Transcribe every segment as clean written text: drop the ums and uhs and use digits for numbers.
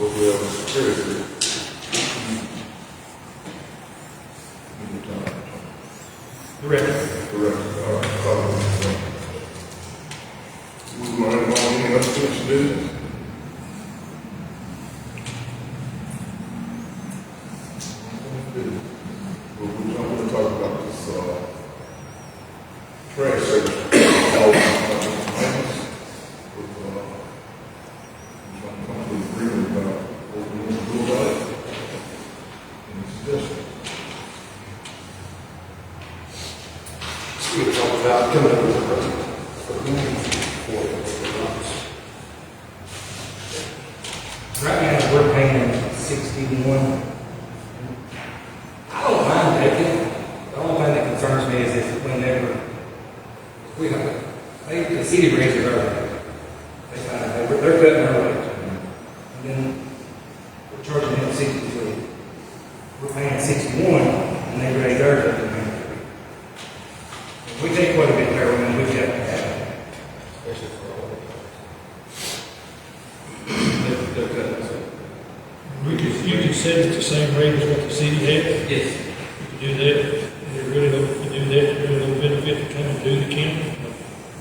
What we have is security. Correct. All right. Moving right along, any other things to do? We're going to talk about this, trash service. Coming up with a budget. Right now, we're paying 61. I don't mind taking it. The only thing that concerns me is if whenever the city raises our rate. They're cutting our rate. And then we're charging them 63. We're paying 61 and they raise theirs up to 93. We take quite a bit there when we've got to have it. Especially for all they're cutting us up. You can set it the same rate as what the city had. Yes. You can do that. And it really don't, if you do that, it really don't benefit the county, do the county.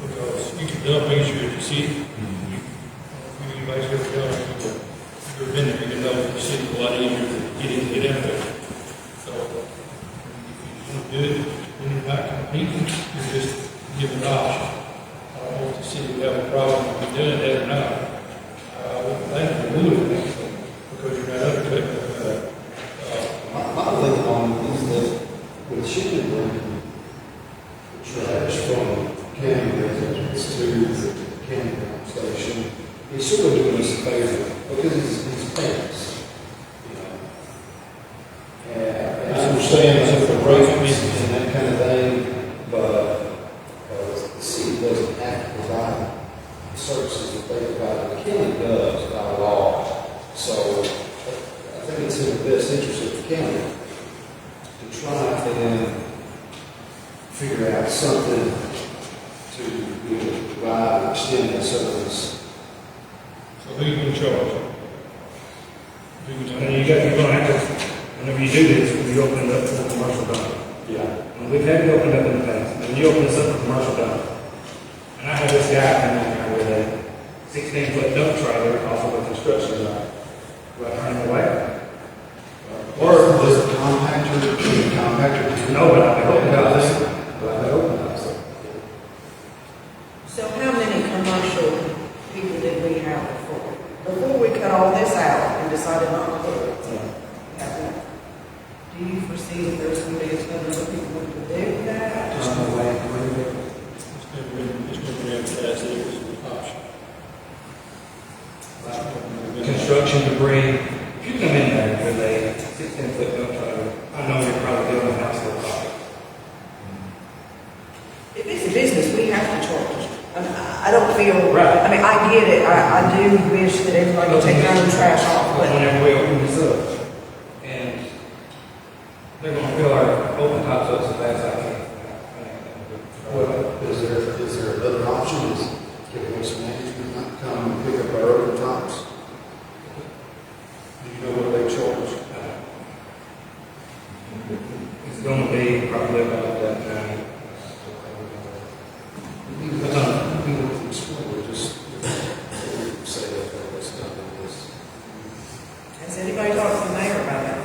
Because you can dump easier at the city. You basically go, if you've been there, you can know the city a lot easier to get out there. So, if you don't do it, when you're not competing, you're just giving an option. I don't know if the city would have a problem with doing that or not. I wouldn't think we would, because you're not undercutting. My thing on it is that with shipping the trash from county residents to the campground station, he's sort of doing us a favor because he's paying us. You know. And I understand that the rates and that kind of thing, but the city doesn't have to provide the services that they provide. The county does by law. So I think it's in the best interest of the county to try and figure out something to provide and extend the service. So who you going to charge? And you're going to have to, whenever you do this, you open it up for commercial dump. Yeah. And we've had it opened up in the past. And you open this up for commercial dump. And I had this guy come in here with a 16-foot dump trailer off of a construction site. Do I turn him away? Or does the compactor? No, but I've opened up. So how many commercial people did we have before? Before we cut all this out and decided not to do it? Yeah. Do you foresee that there's going to be a ton of other people who will do that? Just no way. It's never been advertised that it was an option. Construction debris. If you come in there with a 16-foot dump trailer, I know you're probably doing a household project. If it's a business, we have to charge. I don't feel, Right. I mean, I get it. I do wish that everybody would take their own trash off, But but whenever we open this up, and they're going to fill our open tops up so fast I can't. Well, is there another option? Is get waste management not come and pick up our open tops? Do you know what they charge? It's going to be probably about that time. Just say that that's done this. has anybody talked to the mayor about that?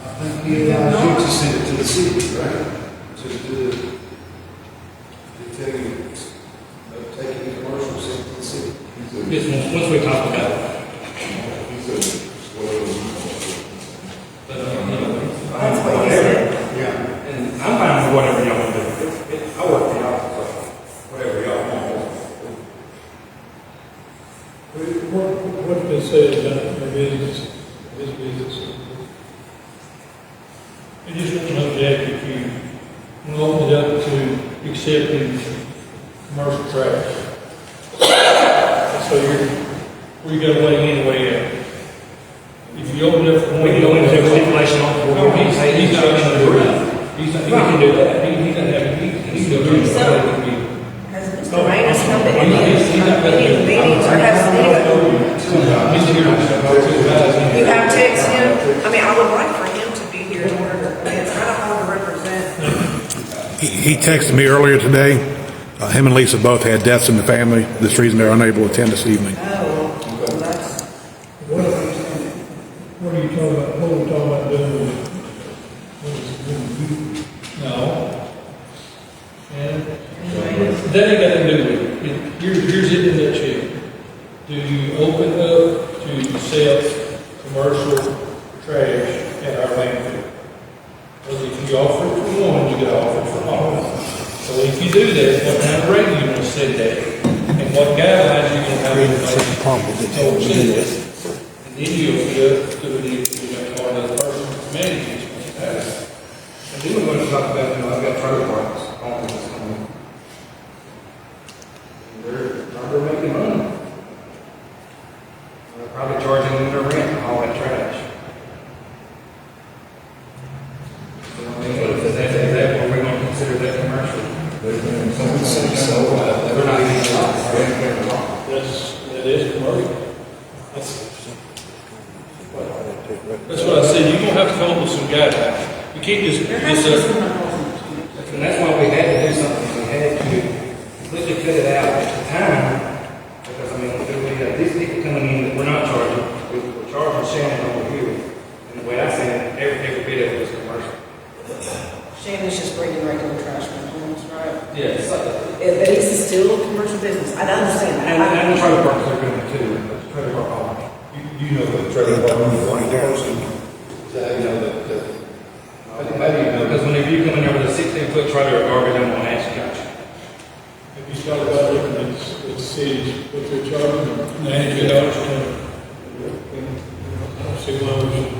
I think he allows you to send it to the city, right? To tell you, take any commercial, send it to the city. Yes, once we talk about it. But, That's what he said. Yeah. and I'm fine with whatever y'all want to do. I work for y'all, so whatever y'all want. What did they say about their business, this business? I just want to know that if you want to open it up to accepting commercial trash. So we got to weigh anyway. If you open it up for one, We can go into a stipulation on it. No, he's not going to do it. He can do that. He can have, he can do it. Has Mr. Raines come to any of the meetings or has have text him? I mean, I would like for him to be here in order to, I mean, it's kind of hard to represent. He texted me earlier today. Him and Lisa both had deaths in the family. This reason they're unable to attend this evening. Oh, well, that's, What are you talking about, what are we talking about doing? No. And that ain't got to do with it. Here's it in that check. Do you open up to sell commercial trash at our landfill? Because if you offer it for one, you get offered for all. So if you do that, what kind of rate are you going to set that? And what guidelines are you going to have in place? And then you'll be up to the, or the person managing it. And then we're going to talk about, I've got trailer parks on this coming. They're making money. They're probably charging them their rent and all that trash. So, I mean, is that what we're going to consider that commercial? They're not even That is commercial. That's what I said, you're gonna have to come up with some guidelines. You can't just, there has to be some. And that's why we had to do something. We had to completely cut it out at the time. Because, I mean, we have these people coming in that we're not charging. We're charging Shannon over here. And the way I see it, every bit of it is commercial. Shannon's just bringing regular trash from homes, right? Yes. But this is still a commercial business. I don't understand that. And the trailer parks are doing it too. The trailer park owners. You know the trailer park owner right there. Maybe, because whenever you come in there with a 16-foot trailer of garbage, I'm going to ask you. if you start about looking at the cities, what they're charging, $92 a ton. I don't see why we should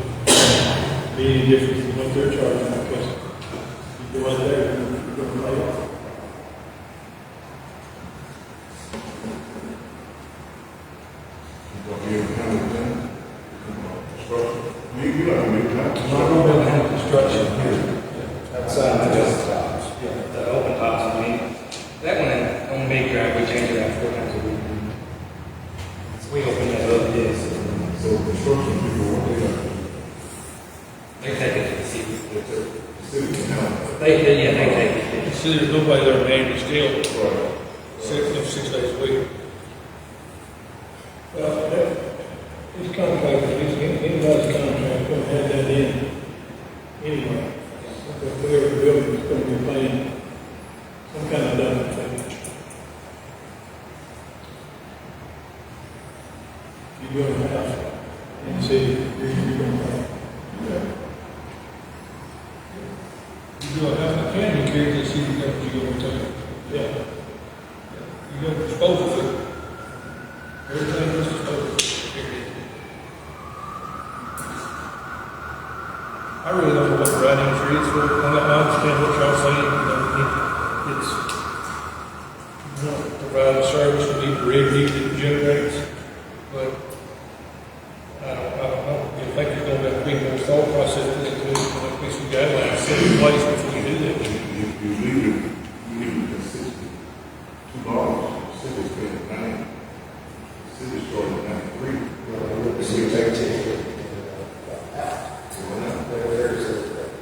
be any different from what they're charging, because you go out there, you're going to lay off. You don't have to I'm not going to build any construction here. Outside the just tops. Yeah, the open tops, I mean, that one on Big Drive, we change it out 4 times a week. So we open that up, yes. So construction people, what they got? They take it to the city. The city can help. They take it. See, there's nobody there managing still, Right. 6 days a week. Well, it's complicated, anybody's contract, going to have that in anyway. Because whoever the building is going to be paying some kind of double thing. You go to the house and see, you're going to pay. You go out, I can, you carry this, you got what you're going to take. Yeah. You got to dispose of it. Everything is disposed of. I really don't know what the right answer is for it. I understand what y'all saying, it's, you know, provide a service, we need the revenue that it generates, but I don't know. I think there's going to be more thought process to it, there must be some guidelines set in place before we do that. You leave it consistent. $2, the city's paying 9. The city's charging 93.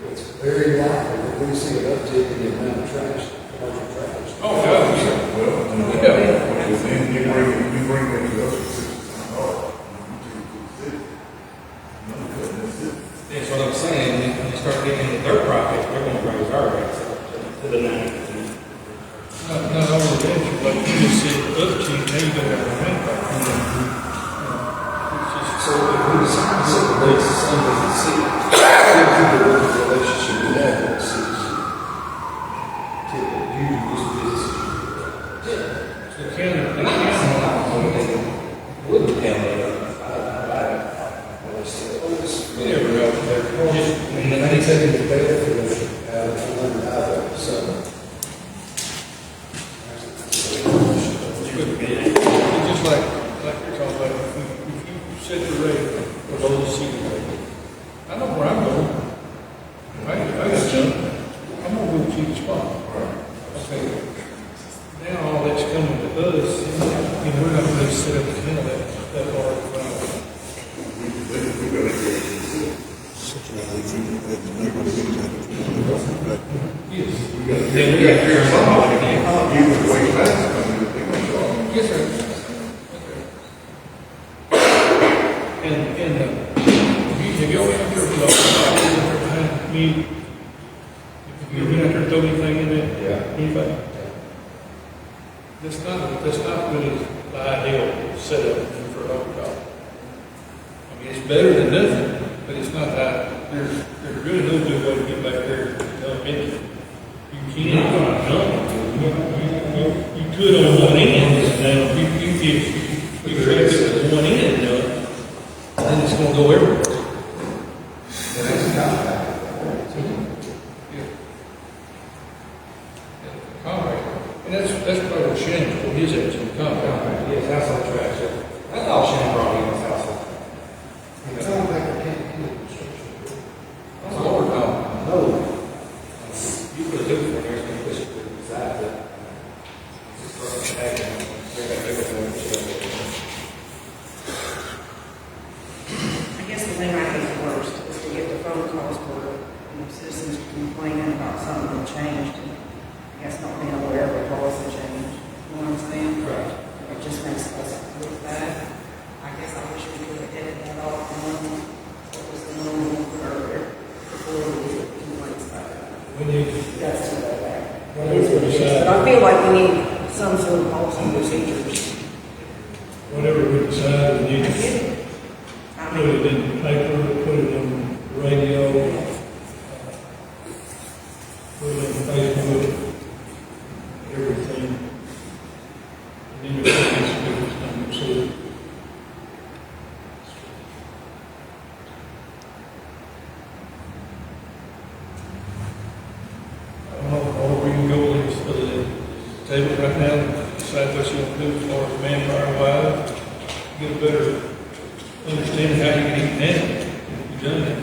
It's very likely that we see an uptick in the amount of trash, commercial trash. Oh, yeah. Well, then you bring it to us for $60. That's what I'm saying, when you start getting into their profit, they're going to raise our rates up to the 90%. Not only that, like you just said, other teams, now you don't have a manpower. It's just, So if we decide to set the rates the same as the city, we'll keep the working relationship we have with the cities. To you do this business. the county, And I'm not saying I wouldn't tell them. we never know. And then they take the benefit of so. It's just like you're talking about, if you set the rate below the city rate, I know where I'm going. I got jump. I'm gonna go to the spot. Okay. Now all that's coming to us, you know, we're not gonna set up the that hard. We got to Then we got to figure something again. Even the way that's coming, you think, well, Yes, sir. Have y'all been out there with behind me? Have you been out there throw anything in there? Yeah. Anybody? That's not really the ideal setup for an overtop. I mean, it's better than nothing, but it's not that, there's really no good way to get back there and dump in it. You can't, you could on one end, now, you trap it with one end, then it's gonna go everywhere. And that's a compact. Compact. And that's part of Shannon, for his age, in compact. Yes, household trash. That's all Shannon brought in his household. Compact can't handle construction. That's all we're talking. No. You put a loop in there, and push it to the side, but it's just for action. I guess the thing I think is worst is to get the phone calls where, citizens complaining about something that changed, and I guess not being aware of the policy change. You know what I'm saying? Right. It just makes us look bad. I guess I wish we could have headed that off and known what was the normal earlier before we get complaints about that. We need, That's too bad. It is what it is. But I feel like we need some sort of policy and procedures. whatever we decide, we need I to get it. I put mean, it in the paper, put it on the radio, put it on Facebook, everything. And then we'll put this business number, so I don't know, or we can go with this, table it right now, decide what you want to do as far as manpower wise, get a better understanding how you can even handle it, if you've done that.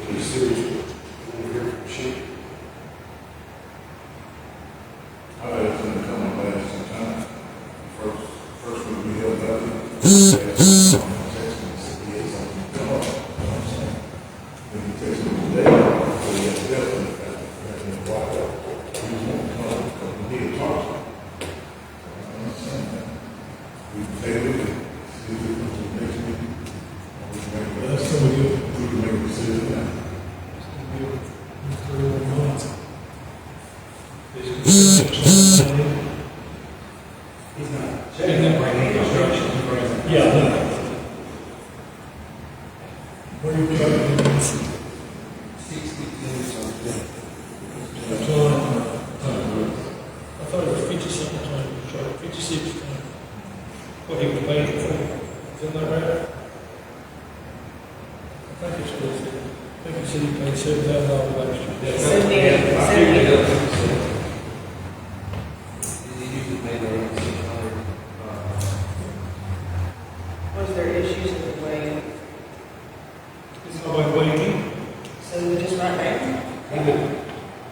Pretty serious. We'll hear from Chief. I had something come up last some time. First week we held up. When you text me today, we had definitely wiped out. We won't come, because we need to talk to them. We tabled it, see if we can do next week. We can make, That's so good. we can make a decision now. He's not. Shannon's not bringing any construction, he's bringing. Yeah, I know. What are you talking about? 62 something. I thought it was 50-something ton, 56 ton. What he was paying for, is that right? I think it's close to, I think he said he paid $7,000 last year. Yeah, 78, I figured it up. He usually paid around 600. was there issues with the way, It's not like what you mean. so we just right there?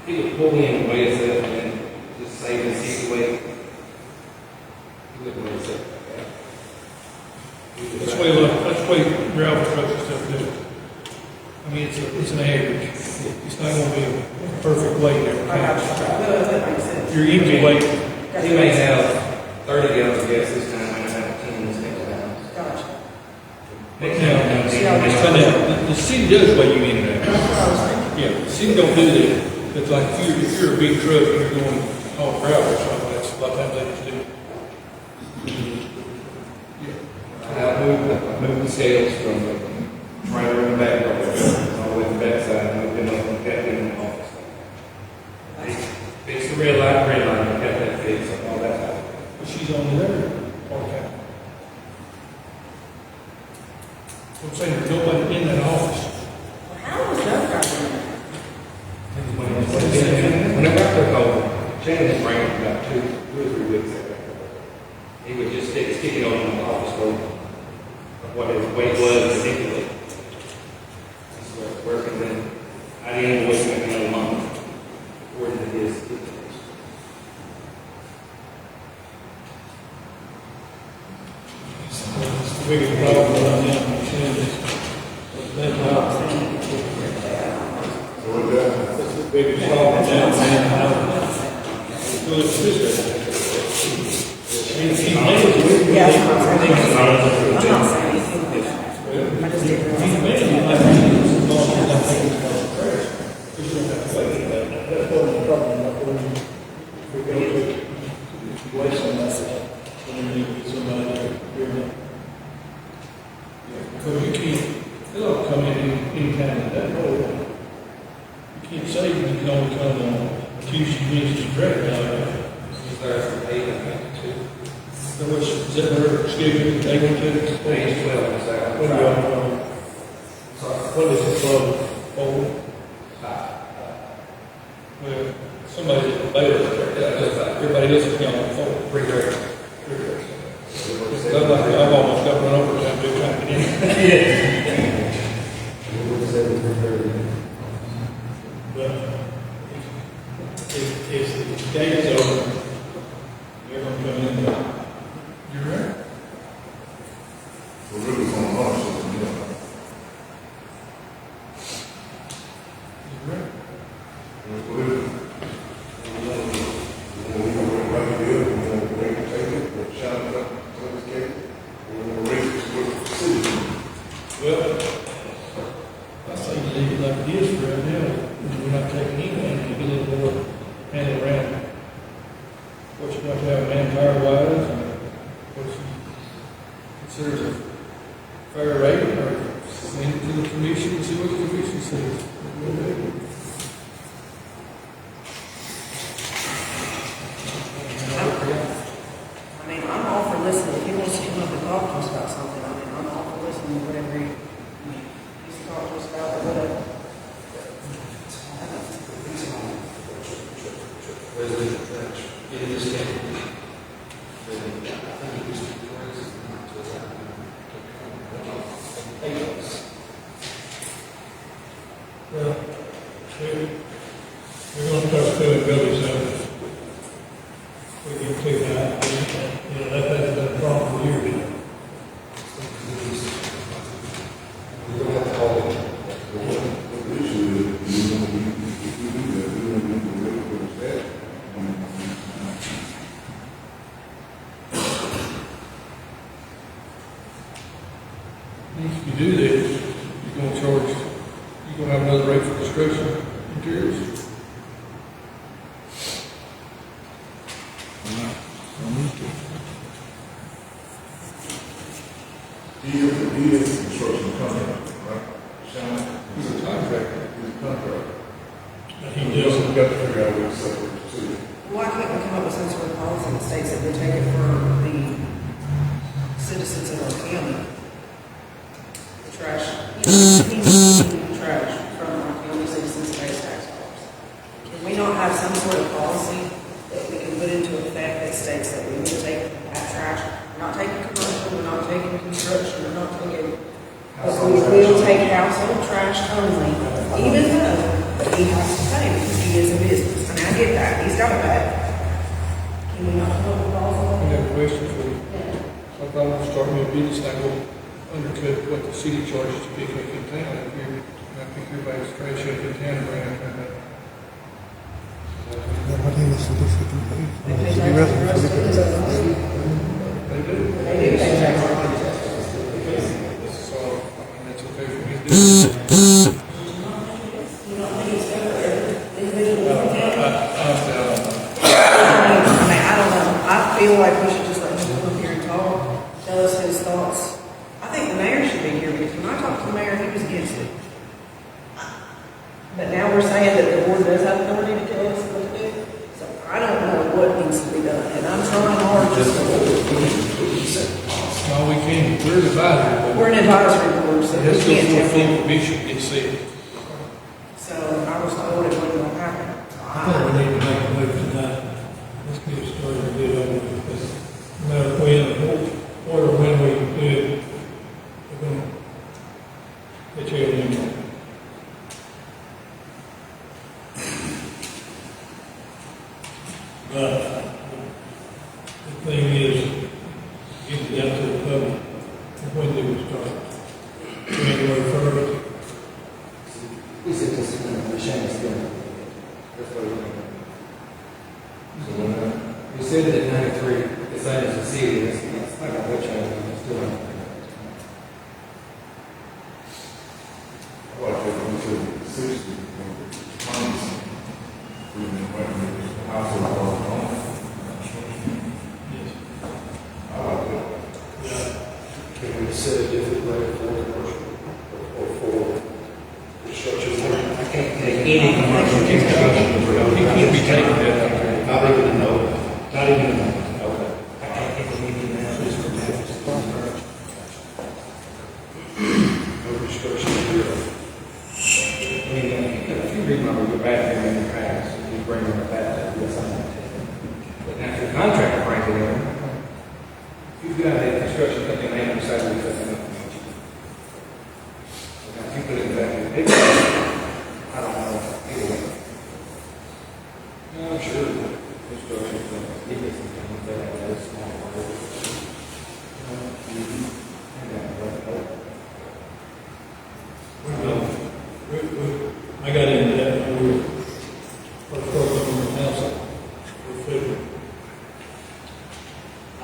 He would pull in and weigh us up and then just say the seat weight. He wouldn't weigh us up like that. That's the way gravel trucks and stuff do it. I mean, it's an average. It's not gonna be a perfect weight every I got time. you. That makes sense. Your empty weight, He may have 30 gallons of gas this time, might have 10 this next time. Gotcha. now, the city does weigh you in and out. That's what I was thinking. Yeah, the city don't do that. It's like if you're a big truck and you're going on gravel or something, that's a lot of times they just do. I moved the scales from the trailer in the back, all the way to the back side, and moved them up and kept them in the office. Fix the red line, and kept that fixed, all that stuff. But she's on the other part-time. So I'm saying there's nobody in that office. Well, how was that got in there? Whenever I took over, Shannon was bringing about 2 or 3 weeks ago. He would just stick it on the office door of what his weight was particularly. That's where it's working then. I didn't invoice him another month according to his details. It's the biggest problem right now. That maybe solve it down, man. So it's this way. He made it. Yeah, that's what I'm saying. I'm not saying anything like that. I just didn't He realize. made it like he was as long as I think it's going to crash. We don't have to wait for that. That's what we're talking about when we go to waste on that. When we need to get somebody to hear that. Because you can't, they'll come in anytime of that road. You can't say you can only come on Tuesday, Wednesday, Friday. He's there from 8, I think, too. So what's, is that her schedule, they went to? 8 to 12 is that. What do y'all, what is it called? Oh, well, somebody's at the bail, everybody else is going on phone. 3:30. I've almost got run over trying to get in. But if the gate is open, they're going to come in. You're right. We're really going on, so, you know. You're right. We're going to write it up, we're going to break the table, we're shouting it up, so it's gate. We're going to raise it with the city. Well, I say you leave it like it is for right now. We're not taking anything, you get a little more handle around what you want to have manpower wise and what you consider a fair rate or send it to the commission and see what the commission says. I mean, I'm all for listening. If he wants to come up and talk to us about something, I mean, I'm all for listening to whatever he's talking to us about or whatever. Resident church. It is getting. I think it used to be crazy not to allow them to come. Well, we're going to start filling buildings out. We get too high, you know, that's been a problem for years now. We don't have to hold it. The issue is, if we do that, we don't need to wait for the staff. If you do this, you're going to charge, you're going to have another rate for construction materials. He is a construction company, right? Shannon? He's a contractor. He's a contractor. He does. We've got to figure out what's separate to city. Why can't we come up with some sort of policy that states that we take it for the citizens of our county? The trash, trash from our county citizens' based tax dollars. Can we not have some sort of policy that we can put into effect that states that we will take that trash? We're not taking commercial, we're not taking construction, we're not taking, but we will take household trash only, even though he has to pay because he is a business. And I get that, he's got to pay. Can we not come up with a policy? I have a question for you. So if I want to start me a business, I go undercut what the city charges to pick up in town. If you're, I pick everybody's trash up in town and bring it back. They pay taxes for us too. They do. They do pay taxes. So, I mean, that's okay for me to do. You don't think it's fair for individuals? I don't know. I feel like we should just let him come up here and talk, tell us his thoughts. I think the mayor should be here because when I talked to the mayor, he was against it. But now we're saying that the board does have authority to tell us what to do. So I don't know what needs to be done, and I'm trying hard just to. No, we can't. We're an advisory board. We're an advisory board, so we Let's go can't for a tell full them. commission, get sick. So I was told it wasn't going to happen. I think we need to make a move tonight. Let's get it started and get over with this. No matter when, or when we do it, we're going to get you in. But the thing is, get it out to the public. When do we start? January 1st. We said this is going to be Shannon's going. We said it at 93, the same as the city, it's not gonna go change, it's still not. I like that we said 60, tons, we didn't wait a minute, the house was all on. Yes. I like that. Yeah. Can we set a different rate for commercial or for construction? I can't take any commercial construction, You can't be taking that out there. Not even a note. not even a moment. Okay. I can't think of anything now. No construction here. I mean, if you remember your bathroom in your house, you bring them back, that's something. But now if your contractor brings it in, if you've got a construction company, they have decided to put it up. Now, if you put it back in the picture, I don't know, anyway. No, I'm sure that construction company. It is something that I know small. I got into that when we were first working on the house for food. I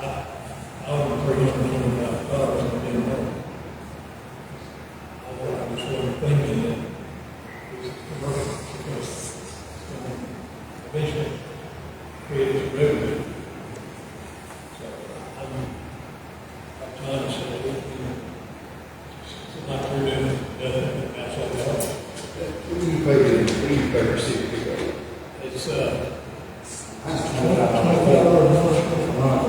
was $325 and didn't know. I was sort of thinking that it was commercial because eventually create a revenue. So I'm trying to say, it's not we're doing nothing outside the house. What do you pay for city pickup? It's, That's $25 a month.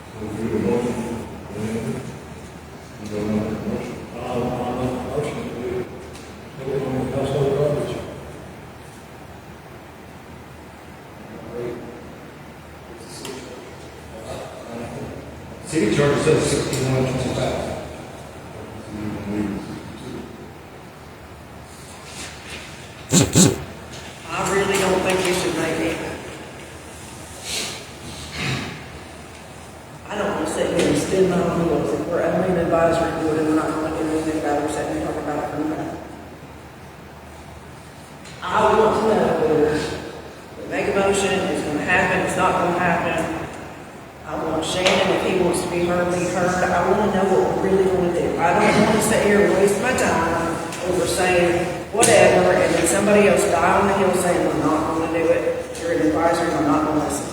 So we do the motion, and then we go on the motion. I'm not personally, we're on the household garbage. City charges us $61.25. I really don't think we should make it. I don't want to sit here and spin my own wheels. If we're only an advisory board and we're not going to do anything about it, we're sitting here talking about it from that. I want to know whether we make a motion, it's going to happen, it's not going to happen. I want Shannon, if he wants to be heard, be heard. I want to know what we really want to do. I don't want to sit here and waste my time over saying whatever, and then somebody else die on the hill saying, we're not going to do it. You're an advisor, I'm not going to listen.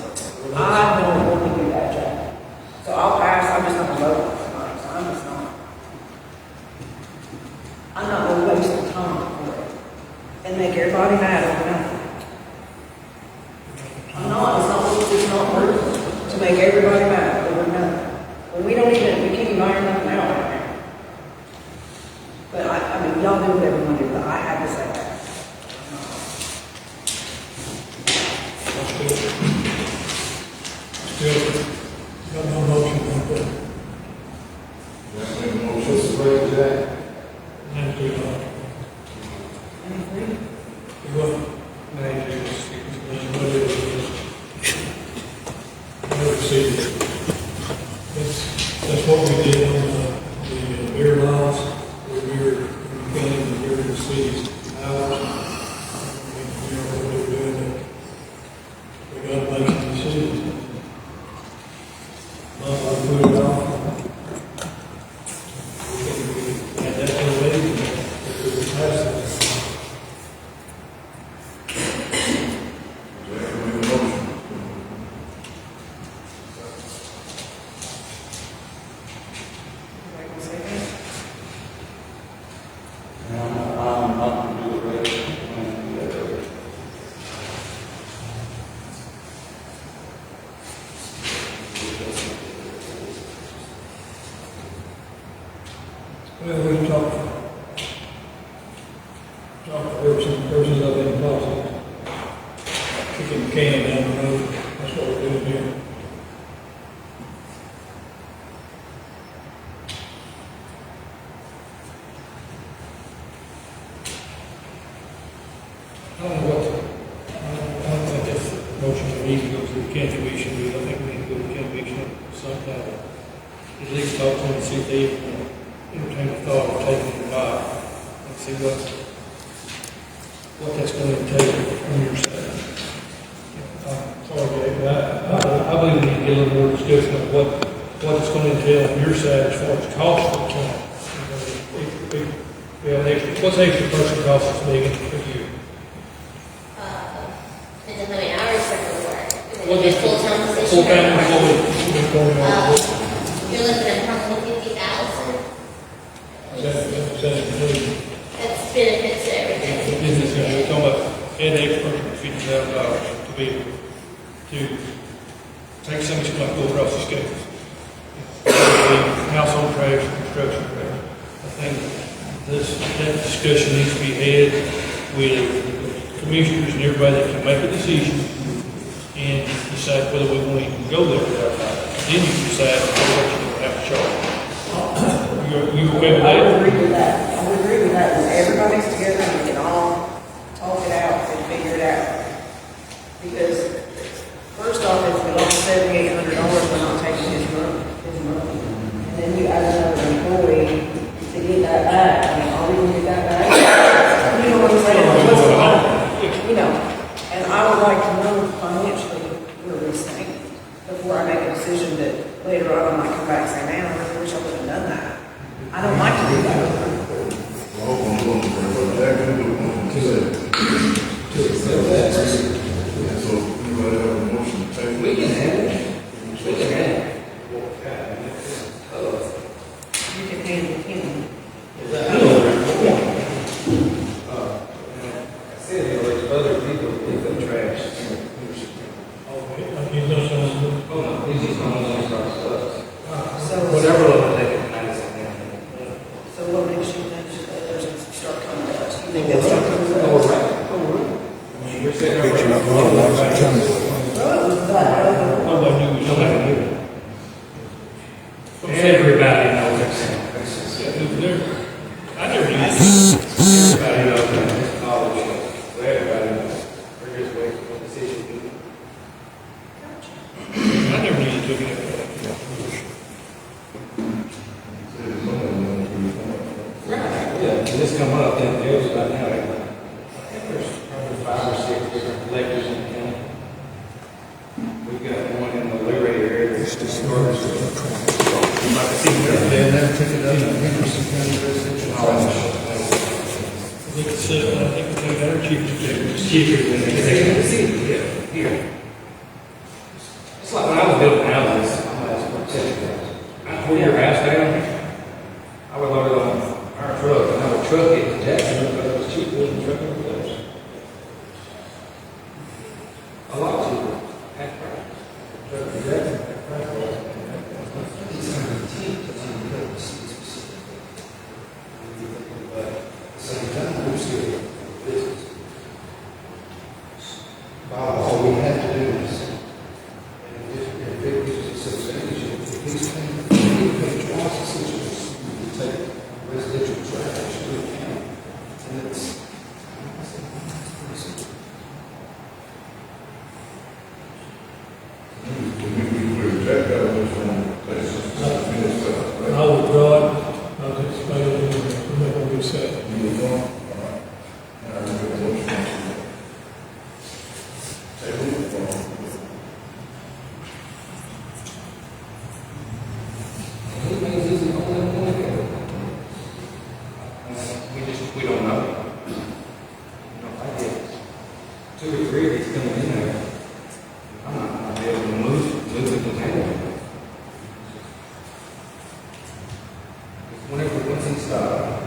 I don't want to do that job. So I'll pass, I'm just not going to vote on it tonight, so I'm just not. I'm not going to waste the time for it and make everybody mad over nothing. I'm not, it's not worth it to make everybody mad over nothing. When we can't even iron nothing out right now. But I mean, y'all do whatever you want to do, but I have to say that. Still, got no motion on that. That's the motion. What's the rate today? $93. Anything? What? Never see it. That's what we did on the beer laws, where we were counting the various cities' hours. We know what we're doing. We got to make some decisions. Not like put it off. And that's the way we pass it. Jack, we need a motion. Everybody can say that? I'm not going to do the rate. I'm going to do that rate. Well, we talked to persons up in politics. Kicking the can down the road, that's what we're doing here. I don't know what, I don't think that's the motion we need to go to the county commission, I think we need to go to the county commission sometime. At least talk to them and see if they entertain the thought of taking it back and see what that's going to take. get a little more discussion of what it's gonna entail on your side as far as cost for the county. We have an extra, what's the extra person cost us, Megan, for you? Depends on how many hours they're gonna work. What Is is it a full-time position? full-time or employee? You're looking at probably 50,000. That's benefits to everything. Business, we're talking about an extra person for $50,000 to be able to take somebody's money, go across the scales. Household trash, construction trash. I think that discussion needs to be had with commissioners and everybody that can make a decision and decide whether we want to even go there without that. Then you decide how much you're going to have to charge. You okay with I that? would agree with that. I would agree with that, when everybody's together and we can all talk it out and figure it out. Because first off, if we lost $7,800, we're not taking his money. And then you add another employee to get that back. I mean, are we gonna get that back? You know what I'm saying? What's going on? You know, and I would like to know financially where we stand before I make a decision that later on I might come back and say, man, I really wish I would have done that. I don't like to do that. I hope I'm doing it, but that can do one to accept that. So, anybody have a motion to take? We can handle it. We can handle it. You can handle him. I said, there's other people that pick up trash. He's not saying, Oh, no, he's just on the stuff. So, Whatever level they can manage it. so what makes you think that others will start coming to us? You think they'll start coming to us? We're sitting there. Well, it was that other. nobody knew we Nobody had. knew. Everybody knows it. I never knew. Everybody knows that. It's knowledge. So everybody knows. We're just waiting for the decision. I never knew you took it. Yeah, just come up, and there's about now, I think there's probably 5 or 6 different collectors in the county. We've got one in the Liberator area. It's just They never took it up in Henderson County Residential. I think it's, I think we take our chief to It's cheaper than they take the city. Yeah, here. It's like when I was building houses, I'm asked for $70,000. I tore your house down, I would load it on our truck, and I would truck it to Jacksonville because it was cheaper than trucking it to us. A lot cheaper. Half price. Truck to Jacksonville, half price. But at the same time, we're still business. Bob, all we have to do is, if it was a substantial, if he's paying, he paid twice as much as you take residential trash to the county. And it's, We reject that motion, let's just finish that. I will draw it, I'll explain it, and what we said. You move on, all right. Now, we have a motion. Table it. We don't know. I get 2 or 3 of these coming in there. I'm not gonna be able to move the container. Whenever, once it's stopped,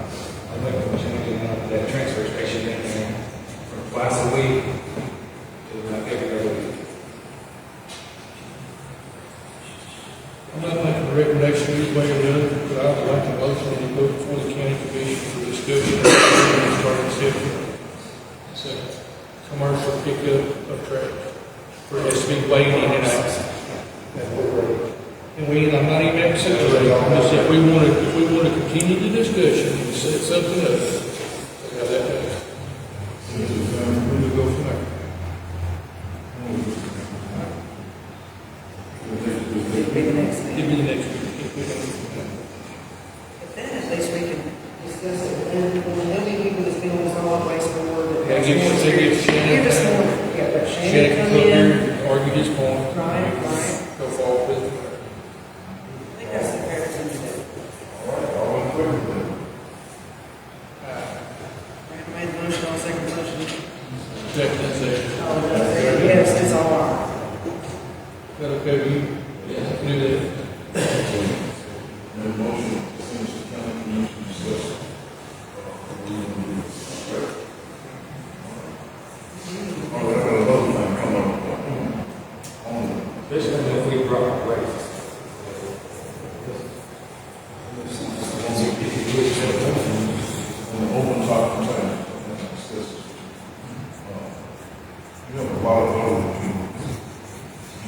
I make a change in that transfer station in there from twice a week to like every other week. I'm not making a recommendation either way or the other, but I would like to motion to go before the county commission for discussion. Starting second, commercial pickup of trash. For this to be weighed in and out. And I'm not even accepting, I'm just saying, if we want to continue the discussion and set something up, that's how that goes. We will go from there. It'd be the next thing. Give me the next week. But then at least we can discuss it, and there'll be people that's been on the solid waste board. Yeah, give Shannon. You're just more, yeah, but Shannon Shannon can come come here in. and argue his point. Right. Go forward. maintenance there. Oh, yes, it's all right. Is that okay with you? Yeah. Do that. And a motion to finish the county commission discussion. All right, I got another thing come up. Especially if we brought waste. On the open top container, discuss this. You have a lot of other people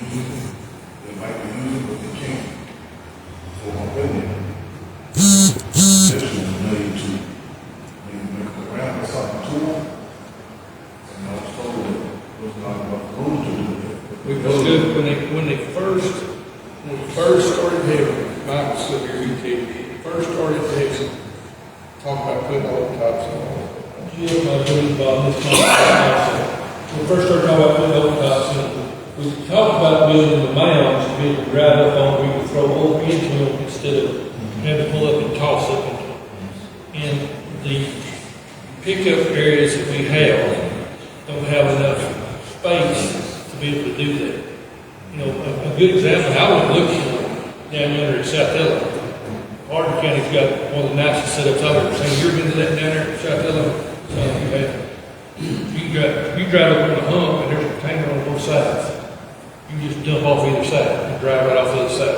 using it, they might be using it, but they can't. For my opinion, this was made to maybe make a ramp or something to them. And I was told that there was not enough room to do that. We understood when we first started having, Mike was still here, first started having, talk about putting open tops in. Jim, I was really involved in this conversation. When we first started talking about putting open tops in, we talked about building the mounds to be able to drive up on, we could throw over into them instead of having to pull up and toss up into them. And the pickup areas that we have don't have enough space to be able to do that. You know, a good example, I would look for down yonder in South Ella. Hardin County's got one of the nicest setups I've ever seen. You ever been to that down there in South Ella? So you have. You drive up on the hump and there's a container on both sides. You can just dump off either side and drive right off the other side.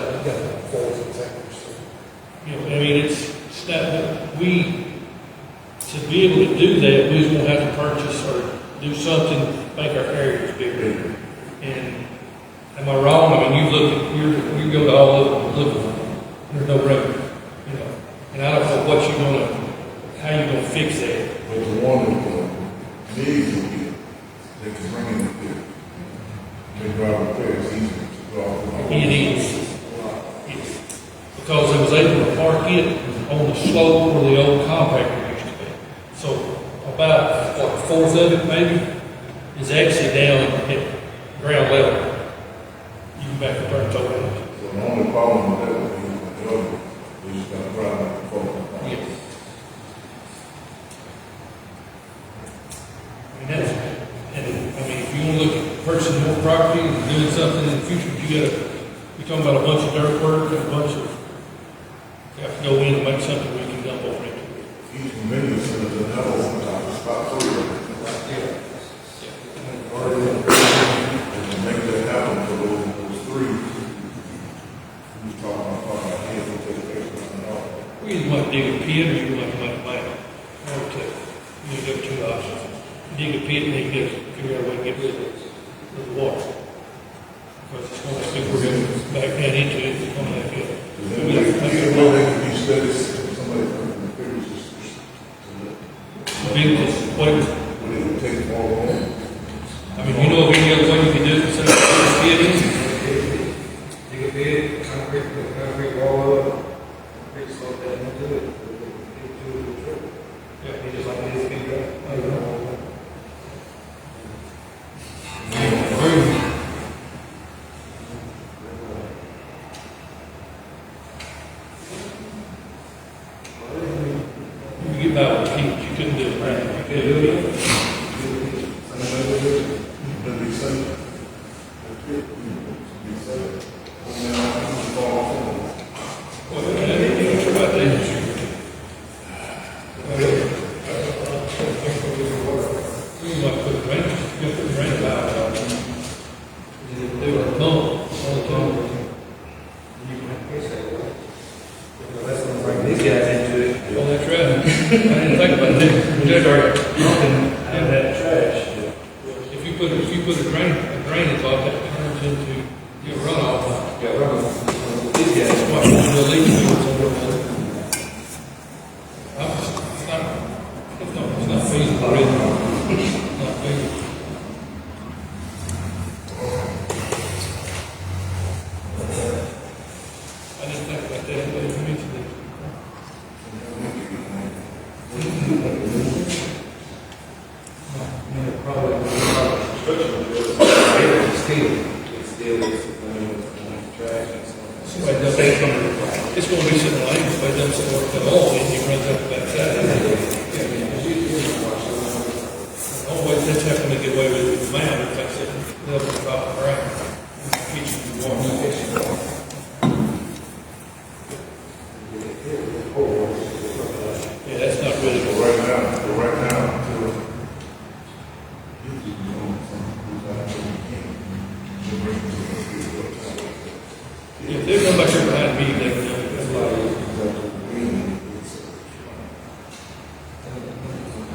You know, I mean, it's not, to be able to do that, we won't have to purchase or do something to make our areas bigger. And am I wrong? I mean, you go to all of them, look at them, there's no room, you know. And I don't know how you're gonna fix that. But the one that needs to be, they can bring it up there. They drive up there, it's easy to go off. It is. Because it was able to park it on the slope where the old compactor used to be. So about, a fourth of it maybe, is actually down at ground level. You can back up there and tow it. So the only problem with that would be with the other, is you gotta drive back and forth. Yes. If you want to look at purchasing more property and doing something in the future, you're talking about a bunch of dirt work and a bunch of, you have to go in and make something we can dump over into. Each convenience center is another one, it's about 3. And to make that happen for those 3, we talking about here, we'll take a paper and all. We either want to dig a pit or you want to make a mine. One or two. You have 2 options. Dig a pit and then you figure out a way to get rid of the water. Because it's going to be, we're going to back down into it, it's going to have to. They can be studied, somebody from the figures just when it would take more room. I mean, you know of any other way you can do it instead of putting a pit in? Dig a bit, concrete wall up, concrete slope that into it. Yeah, he just like his finger. You get by with kids, you couldn't do it, right? You couldn't do it. That'd be safe. Be safe. Well, you know about that. You might put a drain, you put a drain out. They were pump all the time. That's gonna bring these guys into it. Oh, that's right. I didn't think about that. They start pumping out of that trash. If you put a drainage off, that turns into your runoff. Yeah, runoff. These guys. That's why the leach fields over there. It's not feasible, really. It's not feasible. I didn't think about that, but you mentioned it. Probably construction is steel. It's steel, it's trash and stuff. Somebody does that, it's going to be sitting like, somebody does some work at all, and you run up the backside. Oh, wait, that's happening to get away with it. mound, it's like sitting level on top of the ground. Kitchen, yeah, that's not really. So right now, until If they come back here behind me, they can, that's a lot easier.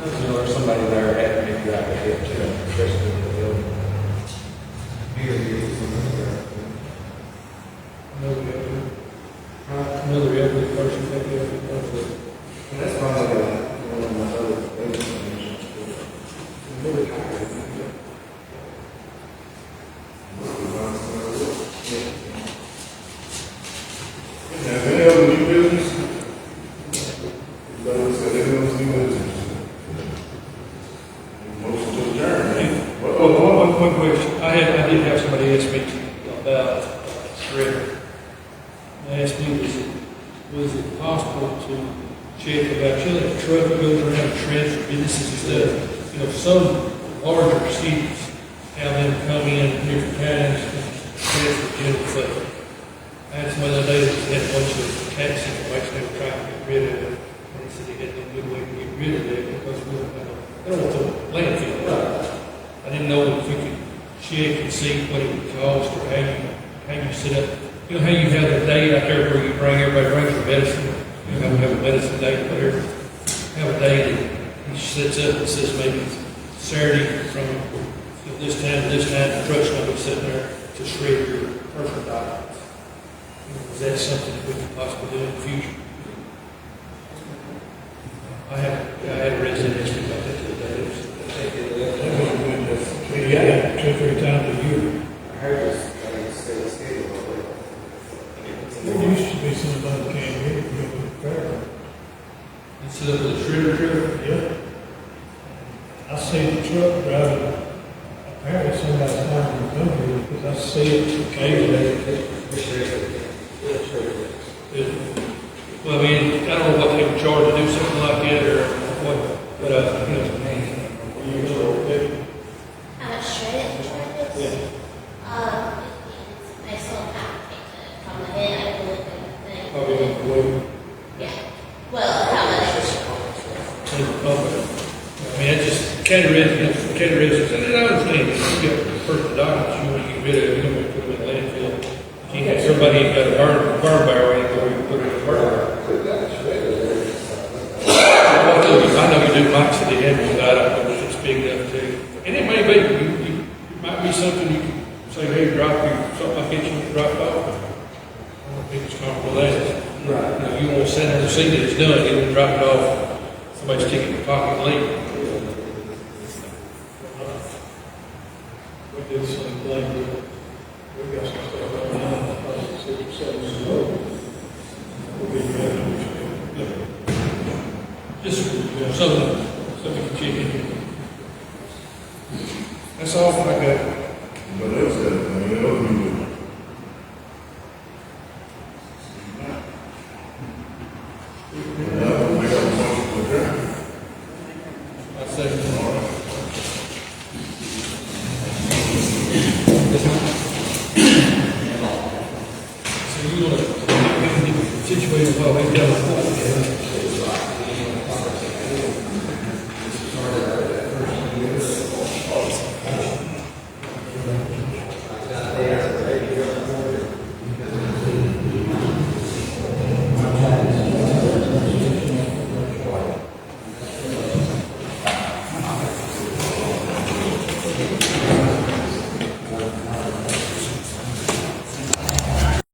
You know, there's somebody there had to be out there too, especially in the building. Another elderly person, maybe elderly person. And that's probably one of my other things. Really tired. Now, any other new business? Anybody said any other new business? Motion to adjourn, man. One question. I did have somebody ask me about shredder. They asked me, was it possible to check about, you know, that truck that goes around and shreds for businesses and stuff? You know, some larger cities have them come in different times and shred for general fund. I had somebody the other day that had a bunch of tax information they were trying to get rid of, and they said they had no good way to get rid of it because we don't have they don't want the landfill. I didn't know if you could check and see what it would cost or how you set up. You know how you have the day out there where you everybody brings their medicine. You know, have a medicine day, whatever. Have a day that he sets up and says maybe Saturday from this time to this time, the truck's going to be sitting there to shred your personal documents. Is that something that we could possibly do in the future? I had a resident ask me about that the other day. Yeah, 2 or 3 times a year. I heard this, say schedule. There used to be somebody that came here to go to the fair. Instead of the shredder truck? Yeah. I see the truck driving, apparently somebody's trying to come here, because I see it occasionally. Well, I mean, I don't know what they would charge to do something like that, or what, but, you know, How much shredded charges? yeah. I still have to take it from the head, I can look at the thing. Probably won't go. Yeah. Well, how much? I mean, it's just county residents, and I understand, if you got personal documents you want to get rid of, you don't want to put them in the landfill. You can't, everybody ain't got a burn barrel anymore, you can put it in a burn barrel. I know you do, Mike said he had one, but I don't know if it's big enough to, and it may be, it might be something you can say, hey, drop your, something like that you can drop off. I don't think it's comfortable with that. Right. You know, you want to send them to see that it's done, you want to drop it off, somebody stick it in your pocket and leave. We did the same thing, we got some stuff right now, 6 or 7 years ago. We'll be ready to just something to check into. That's all I got. But else got it, I mean, other new business. We got a motion to adjourn. I second. All right. So you want to get situated while we've done